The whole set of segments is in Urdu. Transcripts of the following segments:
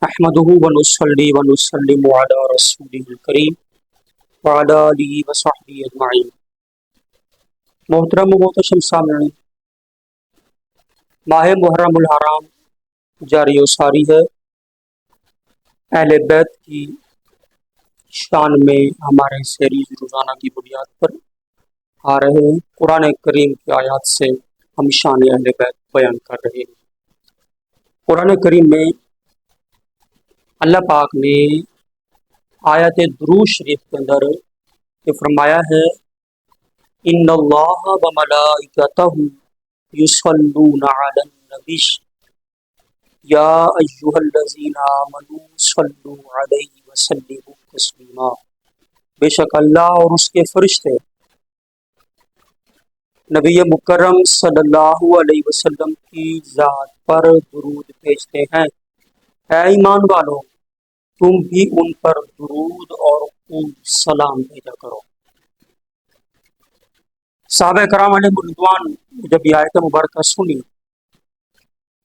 احمدہ ونصلی ونسلم علی رسولہ الکریم وعلی آلہ وصحبہ اجمعین۔ محترم و محتشم سامعین، ماہ محرم الحرام جاری و ساری ہے۔ اہل بیت کی شان میں ہمارے سیریز روزانہ کی بنیاد پر آ رہے ہیں۔ قرآن کریم کی آیات سے ہم شان اہل بیت بیان کر رہے ہیں۔ قرآن کریم میں اللہ پاک نے آیت درود شریف کے اندر یہ فرمایا ہے، ان اللہ و ملائکتہ یصلون علی النبی یا ایھا الذین آمنوا صلوا علیہ وسلموا تسلیما۔ بے شک اللہ اور اس کے فرشتے نبی مکرم صلی اللہ علیہ وسلم کی ذات پر درود بھیجتے ہیں۔ اے ایمان والو، تم بھی ان پر درود اور خوب سلام بھیجا کرو۔ صحابہ کرام علیہ رضوان جب یہ آیت مبارکہ سنی،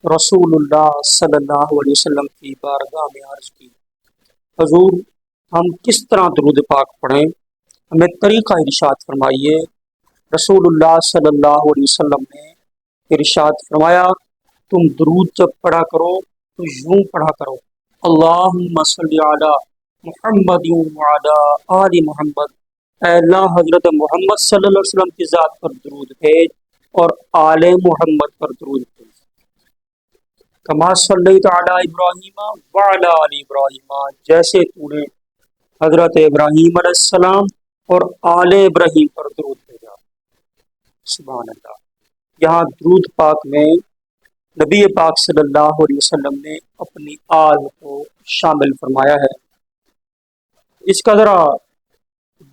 رسول اللہ صلی اللہ علیہ وسلم کی بارگاہ میں عرض کی، حضور ہم کس طرح درود پاک پڑھیں؟ ہمیں طریقہ ارشاد فرمائیے۔ رسول اللہ صلی اللہ علیہ وسلم نے ارشاد فرمایا، تم درود جب پڑھا کرو تو یوں پڑھا کرو، اللہم صلی علی محمد وعلی آل محمد۔ اے اللہ حضرت محمد صلی اللہ علیہ وسلم کی ذات پر درود بھیج اور آل محمد پر درود بھیج۔ کما صلیت علی ابراہیم وعلی آل ابراہیم، جیسے تو نے حضرت ابراہیم علیہ السلام اور آل ابراہیم پر درود بھیجا۔ سبحان اللہ۔ یہاں درود پاک میں نبی پاک صلی اللہ علیہ وسلم نے اپنی آل کو شامل فرمایا ہے۔ اس کا ذرا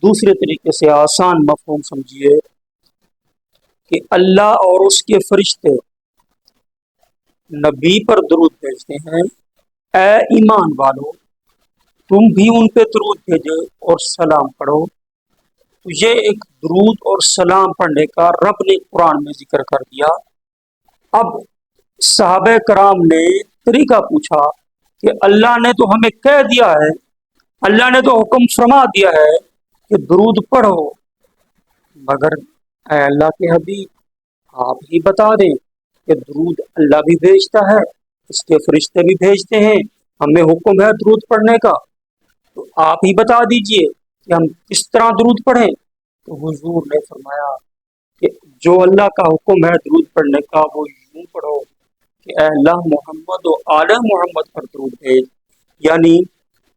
دوسرے طریقے سے آسان مفہوم سمجھیے کہ اللہ اور اس کے فرشتے نبی پر درود بھیجتے ہیں، اے ایمان والو تم بھی ان پہ درود بھیجو اور سلام پڑھو۔ تو یہ ایک درود اور سلام پڑھنے کا رب نے قرآن میں ذکر کر دیا۔ اب صحابہ کرام نے طریقہ پوچھا کہ اللہ نے تو ہمیں کہہ دیا ہے، اللہ نے تو حکم فرما دیا ہے کہ درود پڑھو، مگر اے اللہ کے حبیب آپ ہی بتا دیں کہ درود اللہ بھی بھیجتا ہے، اس کے فرشتے بھی بھیجتے ہیں، ہمیں حکم ہے درود پڑھنے کا، تو آپ ہی بتا دیجئے کہ ہم کس طرح درود پڑھیں۔ تو حضور نے فرمایا کہ جو اللہ کا حکم ہے درود پڑھنے کا وہ یوں پڑھو کہ اے اللہ محمد و آل محمد پر درود بھیج، یعنی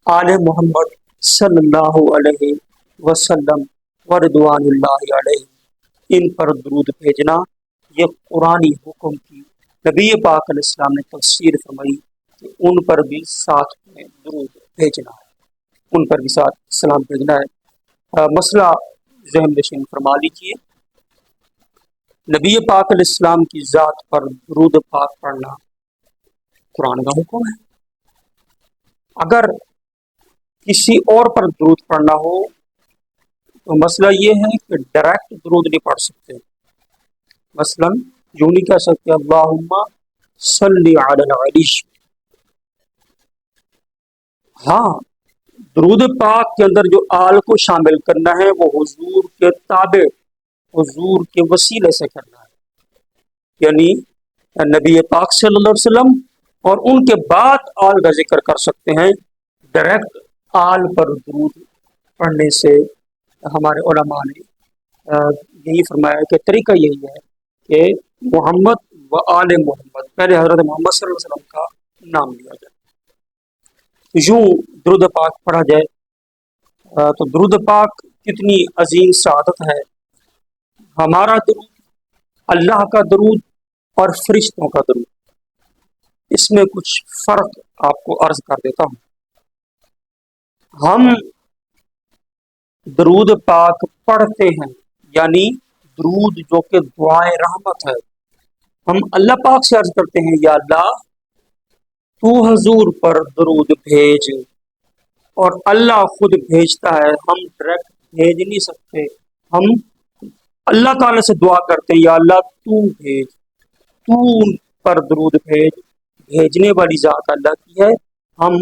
آل محمد صلی اللہ علیہ وسلم ورضوان اللہ علیہ، ان پر درود بھیجنا یہ قرآنی حکم کی نبی پاک علیہ السلام نے تفسیر فرمائی کہ ان پر بھی ساتھ میں درود بھیجنا ہے، ان پر بھی ساتھ سلام بھیجنا ہے۔ مسئلہ ذہن نشین فرما لیجیے، نبی پاک علیہ السلام کی ذات پر درود پاک پڑھنا قرآن کا حکم ہے۔ اگر کسی اور پر درود پڑھنا ہو تو مسئلہ یہ ہے کہ ڈائریکٹ درود نہیں پڑھ سکتے، مثلا یوں نہیں کہہ سکتے اللہم صلی علی العلی۔ ہاں درود پاک کے اندر جو آل کو شامل کرنا ہے وہ حضور کے تابع، حضور کے وسیلے سے کرنا ہے، یعنی نبی پاک صلی اللہ علیہ وسلم اور ان کے بعد آل کا ذکر کر سکتے ہیں۔ ڈائریکٹ آل پر درود پڑھنے سے ہمارے علماء نے یہی فرمایا کہ طریقہ یہی ہے کہ محمد و آل محمد، پہلے حضرت محمد صلی اللہ علیہ وسلم کا نام لیا جائے، یوں درود پاک پڑھا جائے۔ تو درود پاک کتنی عظیم سعادت ہے۔ ہمارا درود، اللہ کا درود اور فرشتوں کا درود، اس میں کچھ فرق آپ کو عرض کر دیتا ہوں۔ ہم درود پاک پڑھتے ہیں، یعنی درود جو کہ دعائے رحمت ہے، ہم اللہ پاک سے عرض کرتے ہیں یا اللہ تو حضور پر درود بھیج، اور اللہ خود بھیجتا ہے، ہم ڈائریکٹ بھیج نہیں سکتے۔ ہم اللہ تعالی سے دعا کرتے ہیں یا اللہ تو بھیج، تو پر درود بھیج، بھیجنے والی ذات اللہ کی ہے، ہم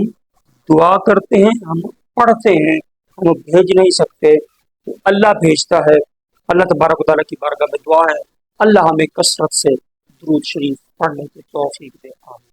دعا کرتے ہیں، ہم پڑھتے ہیں، ہم بھیج نہیں سکتے، تو اللہ بھیجتا ہے۔ اللہ تبارک و تعالیٰ کی بارگاہ میں دعا ہے، اللہ ہمیں کثرت سے درود شریف پڑھنے کی توفیق دے، آمین۔